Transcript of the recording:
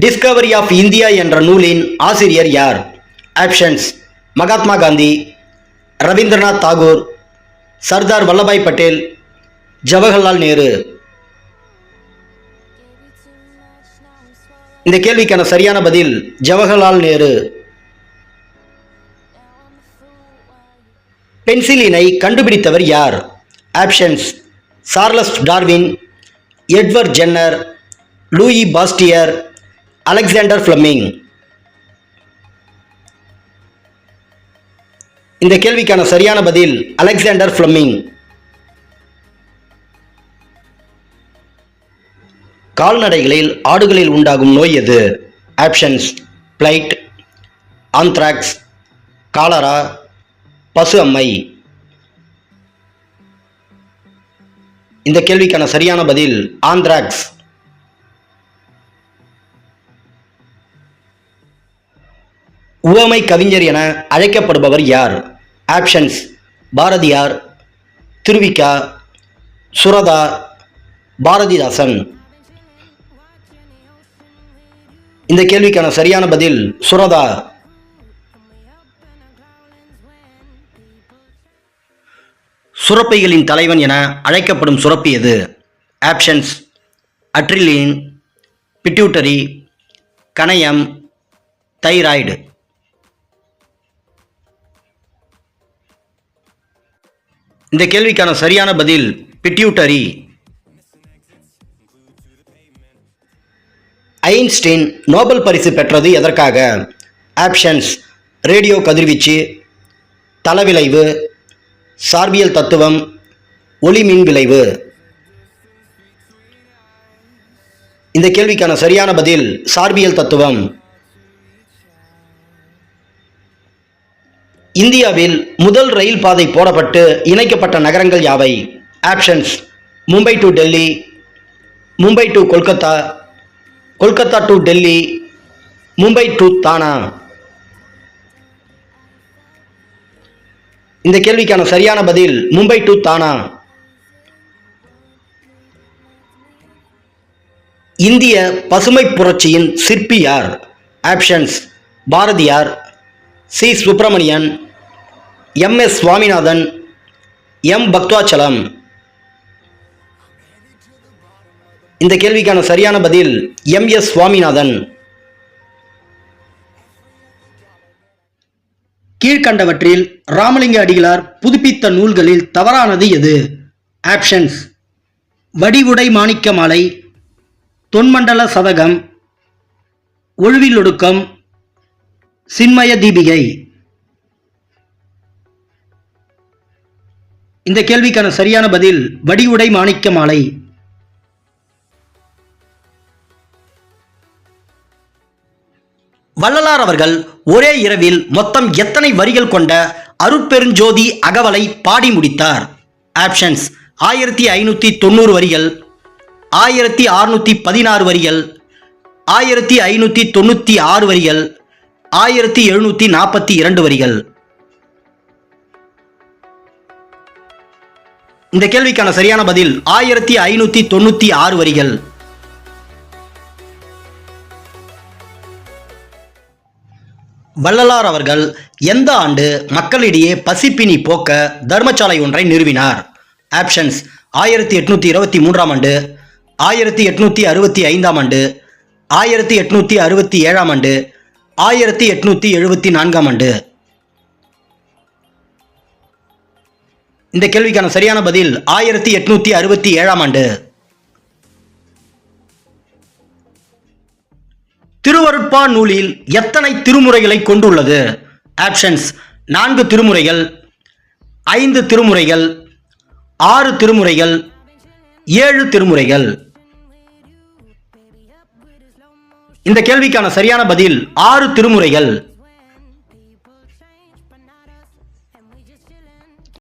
Discovery of India என்ற நூலின் ஆசிரியர் யார்? ஆப்ஷன்ஸ்: மகாத்மா காந்தி, ரவீந்திரநாத் தாகூர், சர்தார் வல்லபாய் பட்டேல், ஜவஹர்லால் நேரு. இந்த கேள்விக்கான சரியான பதில் ஜவஹர்லால் நேரு. பென்சிலினை கண்டுபிடித்தவர் யார்? Options: Charles Darwin, Edward Jenner, Louis Pasteur, Alexander Fleming. இந்த கேள்விக்கான சரியான பதில் அலெக்சாண்டர் ஃப்ளெமிங். கால்நடைகளில் ஆடுகளில் உண்டாகும் நோய் எது? ஆப்ஷன்ஸ்: பிளைட், ஆந்த்ராக்ஸ், காலரா, பசு அம்மை. இந்த கேள்விக்கான சரியான பதில் ஆந்த்ராக்ஸ். உவமை கவிஞர் என அழைக்கப்படுபவர் யார்? ஆப்ஷன்ஸ்: பாரதியார், திருவிக்கா, சுரதா, பாரதிதாசன். இந்த கேள்விக்கான சரியான பதில் சுரதா. சுரப்பைகளின் தலைவன் என அழைக்கப்படும் சுரப்பி எது? ஆப்ஷன்ஸ்: அட்ரிலின், பிட்யூட்டரி, கணையம், தைராய்டு. இந்த கேள்விக்கான சரியான பதில் பிட்யூட்டரி. ஐன்ஸ்டீன் நோபல் பரிசு பெற்றது எதற்காக? ஆப்ஷன்ஸ்: ரேடியோ கதிர்வீச்சு, தளவிளைவு, சார்பியல் தத்துவம், ஒளி மின் விளைவு. இந்த கேள்விக்கான சரியான பதில் சார்பியல் தத்துவம். இந்தியாவில் முதல் ரயில் பாதை போடப்பட்டு இணைக்கப்பட்ட நகரங்கள் யாவை? Options: Mumbai to Delhi, Mumbai to Kolkata, Kolkata to Delhi, Mumbai to தானா. இந்த கேள்விக்கான சரியான பதில் மும்பை டு தானா. இந்திய பசுமை புரட்சியின் சிற்பி யார்? Options: Bharathiyar, C Subramaniam, M S. Swaminathan, M. Bhaktavatsalam. இந்த கேள்விக்கான சரியான பதில் எம்.எஸ். சுவாமிநாதன். கீழ்கண்டவற்றில் ராமலிங்க அடிகளார் புதுப்பித்த நூல்களில் தவறானது எது? ஆப்ஷன்ஸ்: வடிவுடை மாணிக்க மாலை, தொன்மண்டல சதகம், ஒழுவிலொடுக்கம், சின்மய தீபிகை. இந்த கேள்விக்கான சரியான பதில் வடிவுடை மாணிக்க மாலை. வள்ளலார் அவர்கள் ஒரே இரவில் மொத்தம் எத்தனை வரிகள் கொண்ட அருட்பெருஞ்சோதி அகவலை பாடி முடித்தார்? ஆப்ஷன்ஸ்: 1590 வரிகள், 1616 வரிகள், 1596 வரிகள், 1742 வரிகள். இந்த கேள்விக்கான சரியான பதில் 1596 வரிகள். வள்ளலார் அவர்கள் எந்த ஆண்டு மக்களிடையே பசிப்பினி போக்க தர்மசாலை ஒன்றை நிறுவினார்? ஆப்ஷன்ஸ்: 1823 ஆண்டு, 1865 ஆண்டு, 1867 ஆண்டு, 1874 ஆண்டு. இந்த கேள்விக்கான சரியான பதில் 1867 ஆண்டு. திருவருட்பா நூலில் எத்தனை திருமுறைகளை கொண்டுள்ளது? ஆப்ஷன்ஸ்: 4 திருமுறைகள், 5 திருமுறைகள், 6 திருமுறைகள், 7 திருமுறைகள். இந்த கேள்விக்கான சரியான பதில் 6 திருமுறைகள்.